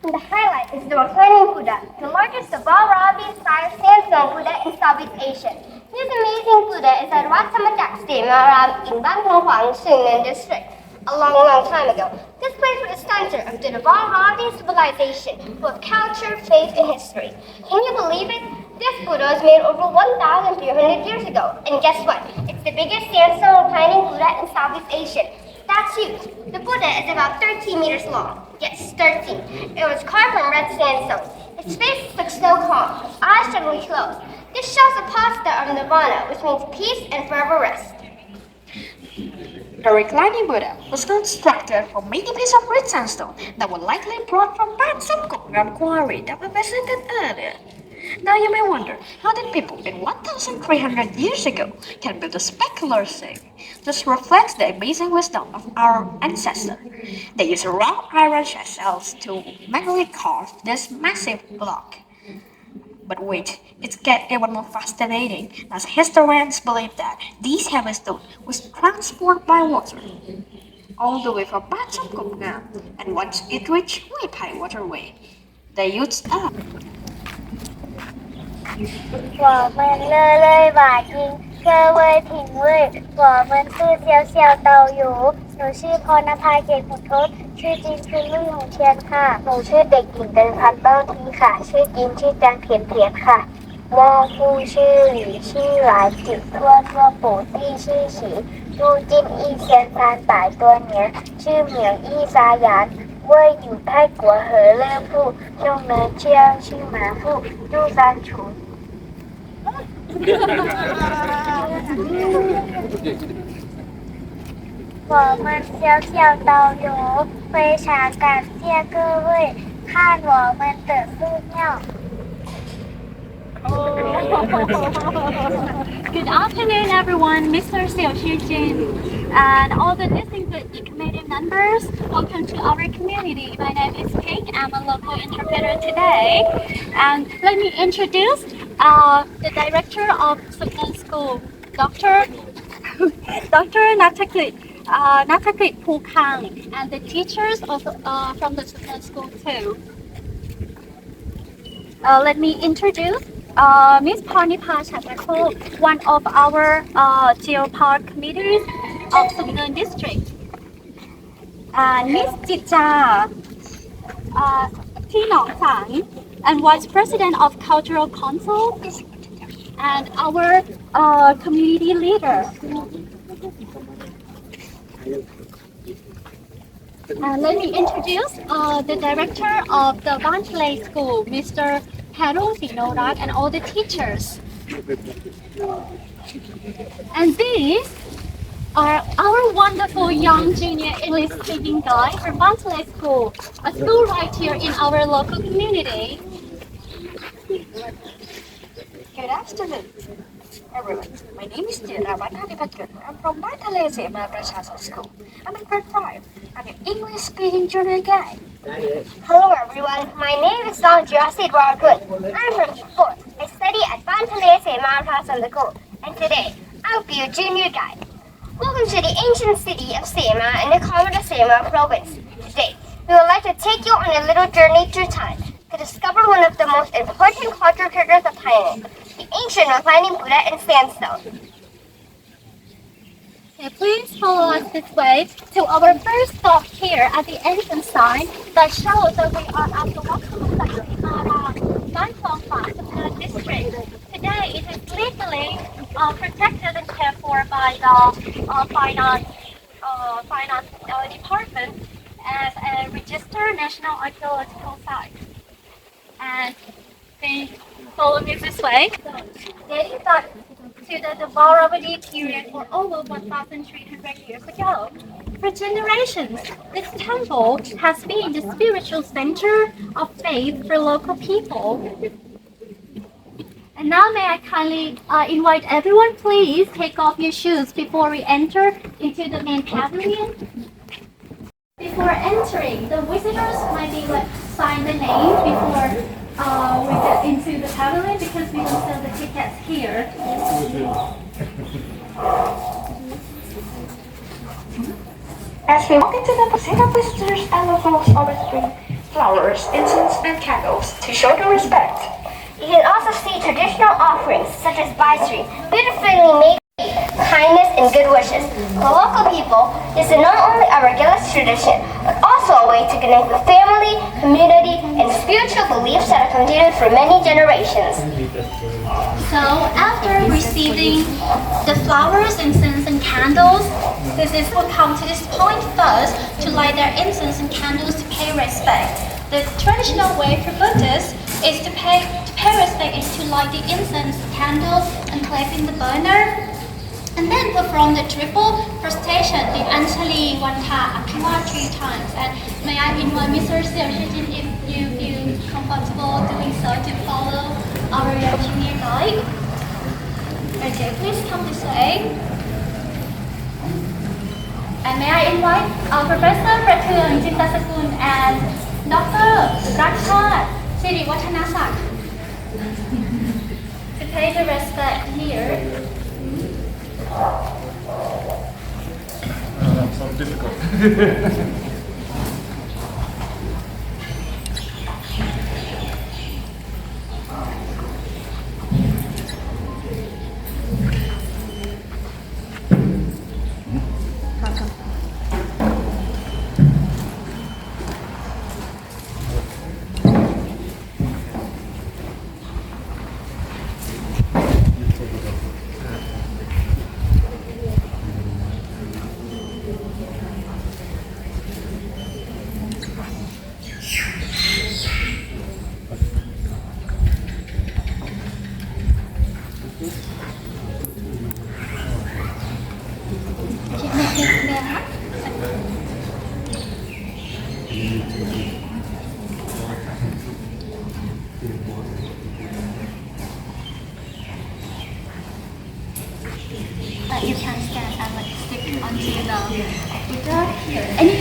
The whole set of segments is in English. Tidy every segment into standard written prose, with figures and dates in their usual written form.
And the highlight is the reclining Buddha, the largest of all Ravi-style sandstone Buddha in Southeast Asia. This amazing Buddha is at Wat Samajak Ram in Ban Thong Huang, Xingnan district. A long time ago, this place was the center of the Revalidation civilization, full of culture, faith, and history. Can you believe it? This Buddha was made over 1,300 years ago. And guess what? It's the biggest sandstone reclining Buddha in Southeast Asia. That's huge. The Buddha is about 13 meters long. Yes, 13. It was carved from red sandstone. Its face looks so calm, its eyes suddenly closed. This shows the posture of nirvana, which means peace and forever rest. The reclining Buddha was constructed from many pieces of red sandstone that were likely brought from parts of Gongram quarry that were visited earlier. Now you may wonder, how did people in 1,300 years ago can build a specular thing? This reflects the amazing wisdom of our ancestors. They used raw iron shells to manually carve this massive block. But wait, it gets even more fascinating, as historians believe that these heavy stones was transported by water all the way from parts of Gongram, and once it reached Huipai waterway, they used up. 我们乐乐瓦英各位评委我们是小小导游หนูชื่อพรณภาเกตขุนทศชื่อจริงคือลุยหงเทียนค่ะหนูชื่อเด็กหญิงเดินพันเต้าทีค่ะชื่อจริงชื่อจางเทียนเทียนค่ะว่าผู้ชื่อหลีชื่อหลายจิตทั่วปู่ตี้ชื่อฉีดูจิ้นอีเซียนซานป่ายตัวเนี้ยชื่อเหมียวอี้ซาหยานเว่ยอยู่ใต้กัวเหอเล่อผู้จงเนินเชี่ยวชื่อหมาผู้ดูซานฉู我们小小导游非常感谢各位看我们的寺庙。Good afternoon, everyone. Mr. Xiao Shijin and all the listening committee members. Welcome to our community. My name is Pink. I'm a local interpreter today. And let me introduce the director of Sukhan School, Dr. Natakrit Pukang, and the teachers from the Sukhan School too. Let me introduce Ms. Panipa Chatakul, one of our Geopark committees of Sukhan district. And Ms. Jitja Tinong Sang, and Vice President of Cultural Council, and our community leader. Let me introduce the director of the Ban Tale School, Mr. Harun Sinorak, and all the teachers. And these are our wonderful young junior English speaking guys from Ban Tale School, a school right here in our local community. Good afternoon, everyone. My name is Geopark. I'm from Ssema Prashasan School. I'm in grade 5. I'm an English-speaking junior guy. Hello everyone, my name is Sandra Sidwarkut. I'm from E4. I study at Ssema Prashasan School, and today I'll be your junior guide. Welcome to the ancient city of Sema in the Commodore Sema province. Today, we would like to take you on a little journey through time to discover one of the most important cultural figures of Thailand, the ancient reclining Buddha in sandstone. Okay, please follow us this way to our first stop here at the entrance sign that shows that we are at the Wat Samajak Ban Thong Huang district. Today it is legally protected and cared for by the finance department as a registered national archaeological site. And please follow me this way. Dating back to the Revalidation period for over 1,300 years ago. For generations, this temple has been the spiritual center of faith for local people. And now may I kindly invite everyone, please take off your shoes before we enter into the main pavilion. Before entering, the visitors might be sign the name before we get into the pavilion because we don't sell the tickets here. As we walk into the Pacific visitors and locals over street, flowers, incense, and candles to show their respect. You can also see traditional offerings such as baisri, beautifully made kindness and good wishes. For local people, this is not only a regular tradition, but also a way to connect with family, community, and spiritual beliefs that have continued for many generations. So after receiving the flowers, incense, and candles, this will come to this point first to light their incense and candles to pay respect. The traditional way for Buddhists is to pay respect is to light the incense, candles, and place in the burner. And then perform the triple prostration, the Anjali, Vanta, Apima 3 times. And may I invite Mr. Xiaoxujin if you feel comfortable doing so to follow our junior guide. Okay, please come this way. And may I invite Professor Prathung Jintasakun and Dr. Rakshat Siriwatanasak to pay the respect here. So difficult. You can stand and like stick onto the Buddha here, any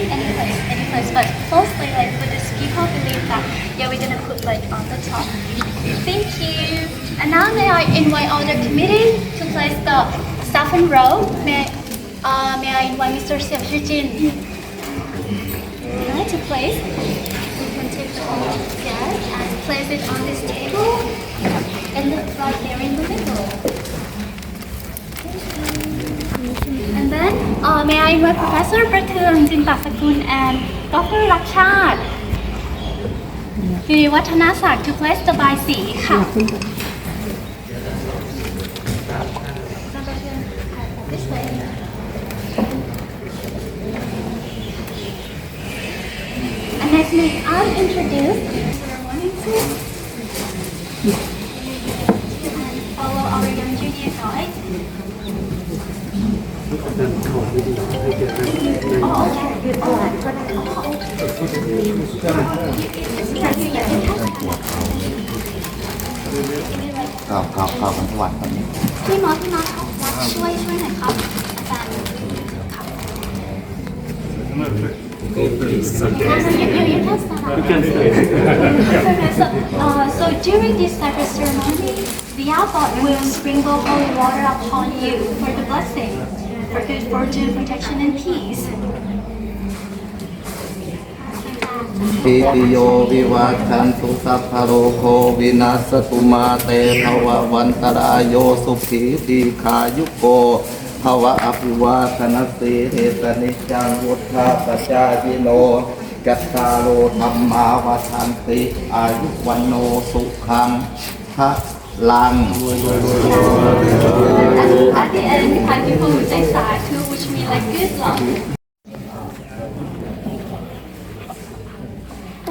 place. But mostly like Buddhist people believe that we're gonna put like on the top. Thank you. And now may I invite all the committee to place the saffron robe. May I invite Mr. Xiaoxujin to place. You can take the whole and place it on this table and look right there in the middle. And then, may I invite Professor Prathung Jintasakun and Dr. Rakshat Siriwatanasak to place the Baisi. This way. And next, may I introduce ceremony and follow our young junior guide.ข่าวของจังหวัดตอนนี้ พี่มอสช่วยหน่อยครับอาจารย์ You can so during this sacred ceremony, the abbot will sprinkle holy water upon you for the blessing, for good fortune, protection, and peace. ปิติโยวิวัชชันตุสัพพะโรโควินัสตุมาเตภววันตรายโยสุขีทีขายุโกภวะอภิวาทนาสีเหตนิจังวุฒาปัจจายิโนกัตตาโรธรรมาวทันติอายุวันโนสุขังพระลัง At the end, Thai people would say "Satu," which means like good luck.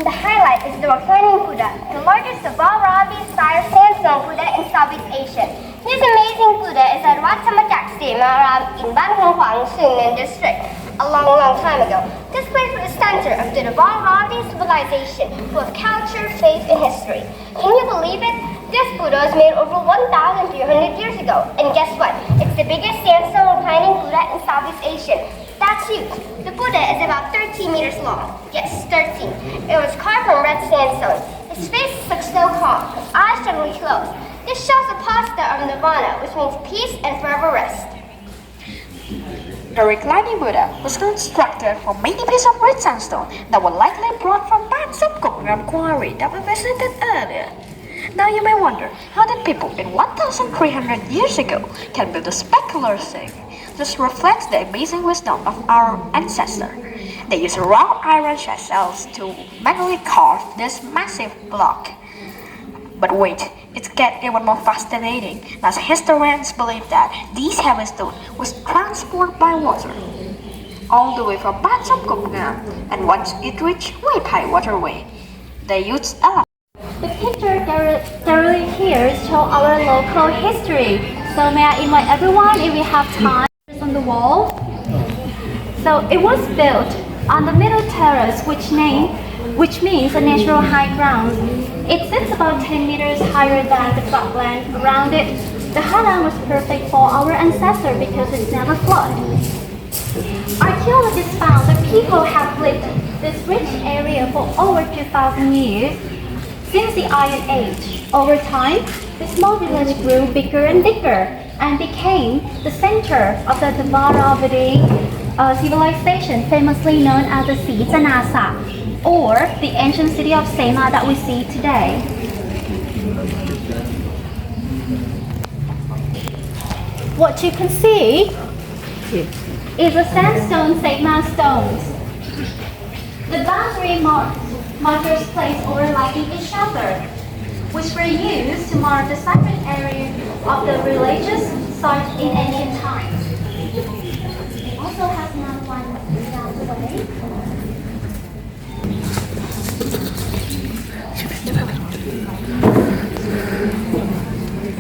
The highlight is the reclining Buddha, the largest of all Ravi-style sandstone Buddha in Southeast Asia. This amazing Buddha is at Wat Samajak Ssema in Ban Hong Huang, Sungnam district, a long time ago. This place was the center of the Revalidation civilization, full of culture, faith, and history. Can you believe it? This Buddha was made over 1,300 years ago. And guess what? It's the biggest sandstone reclining Buddha in Southeast Asia. That's huge. The Buddha is about 13 meters long. Yes, 13. It was carved from red sandstone. His face looks so calm, his eyes suddenly closed. This shows the posture of nirvana, which means peace and forever rest. The reclining Buddha was constructed from many pieces of red sandstone that were likely brought from parts of Gongnam quarry that were visited earlier. Now you may wonder, how did people in 1,300 years ago can build a specular thing? This reflects the amazing wisdom of our ancestors. They used raw iron chisels to manually carve this massive block. But wait, it gets even more fascinating, as historians believe that these heavy stone was transported by water all the way from parts of Gongnam, and once it reached Weipai waterway, they used elephants. The picture directly here show our local history. So may I invite everyone, if we have time, on the wall. So it was built on the middle terrace, which means a natural high ground. It sits about 10 meters higher than the flatland around it. The highland was perfect for our ancestors because it never flooded. Archaeologists found that people have lived this rich area for over 2,000 years. Since the Iron Age, over time, the small village grew bigger and bigger and became the center of the Revalidation civilization, famously known as the Sijanasa, or the ancient city of Sema that we see today. What you can see is the sandstone Sema stones. The boundary markers placed overlapping each other, which were used to mark the sacred area of the religious site in ancient times. It also has another one down the way.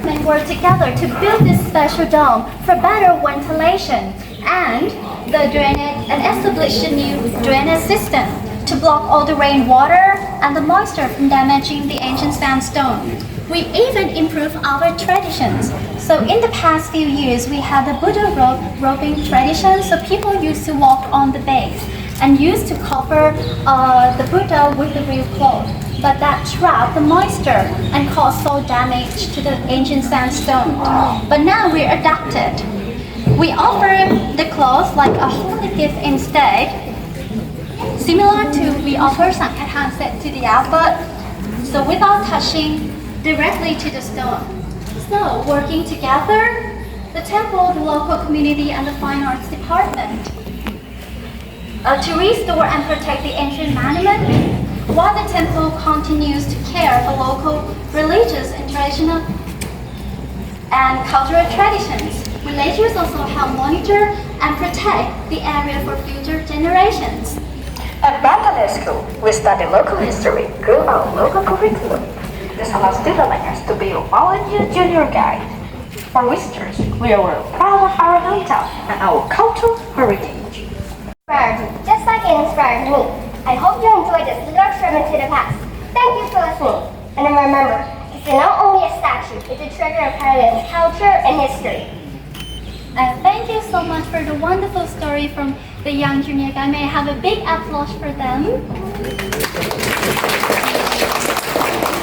They worked together to build this special dome for better ventilation and the drainage and established a new drainage system to block all the rainwater and the moisture from damaging the ancient sandstone. We even improved our traditions. So in the past few years, we had the Buddha roping tradition, so people used to walk on the base and used to cover the Buddha with the real cloth. But that trapped the moisture and caused soil damage to the ancient sandstone. But now we're adapted. We offer the cloth like a holy gift instead, similar to we offer Sankhathan set to the abbot, so without touching directly to the stone. So working together, the temple, the local community, and the fine arts department to restore and protect the ancient monument, while the temple continues to care for local religious and traditional and cultural traditions. Villagers also help monitor and protect the area for future generations. At Bangladesh School, we study local history through our local curriculum. This allows students to be a volunteer junior guide. For visitors, we are proud of our hometown and our cultural heritage. Just like it inspired me. I hope you enjoyed this little trip into the past. Thank you for listening. And remember, it's not only a statue, it's a treasure of Thailand's culture and history. And thank you so much for the wonderful story from the young junior guy. May I have a big applause for them?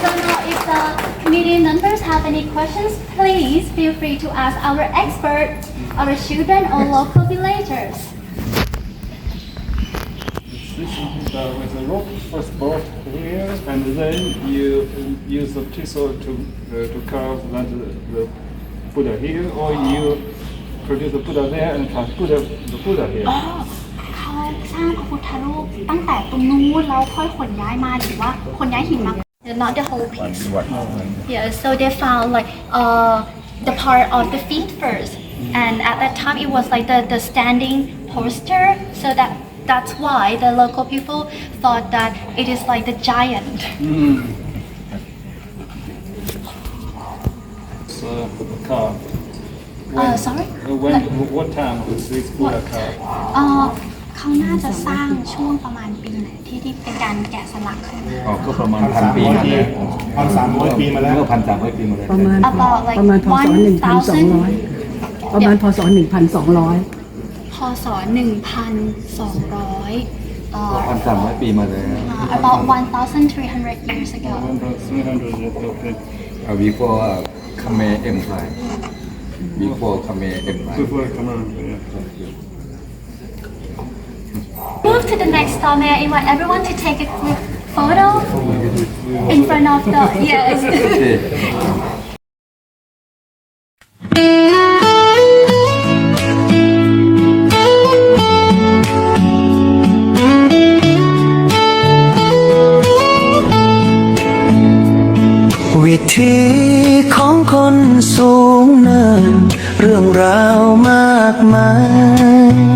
So now if the community members have any questions, please feel free to ask our experts, our children or local villagers. This is with the rope first brought here, and then you use the chisel to carve the Buddha here, or you produce the Buddha there and put the Buddha here. เขาสร้างพระพุทธรูปตั้งแต่ตรงนู้นแล้วค่อยขนย้ายมาหรือว่าขนย้ายหินมา not the whole piece. Yeah, so they found like the part of the feet first, and at that time it was like the standing posture, so that's why the local people thought that it is like the giant. So carved. Sorry? What time was this Buddha carved? เขาน่าจะสร้างช่วงประมาณปีไหนที่เป็นการแกะสลักขึ้นมา อ๋อก็ประมาณ1,000 ปีมาแล้ว 1,300 ปีมาแล้ว เมื่อ1,300 ปีมาแล้ว ประมาณ About like ประมาณพศ 1,200 ประมาณพศ 1,200 พศ 1,200 1,300 ปีมาแล้ว about 1,300 years ago. 1,300, okay. before Khmer Empire before Khmer Empire Before come on, yeah. move to the next stall, may I invite everyone to take a quick photo in front of the yes. วิถีของคนสูงเนินเรื่องราวมากมาย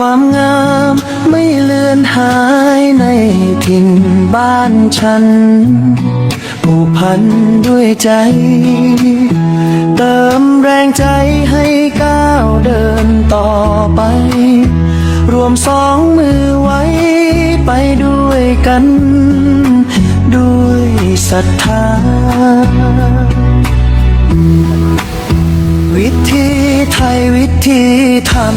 ความงามไม่เลือนหายในถิ่นบ้านฉันผูกพันด้วยใจเติมแรงใจให้ก้าวเดินต่อไปรวมสองมือไว้ไปด้วยกันด้วยศรัทธาวิธีไทยวิธีธรรม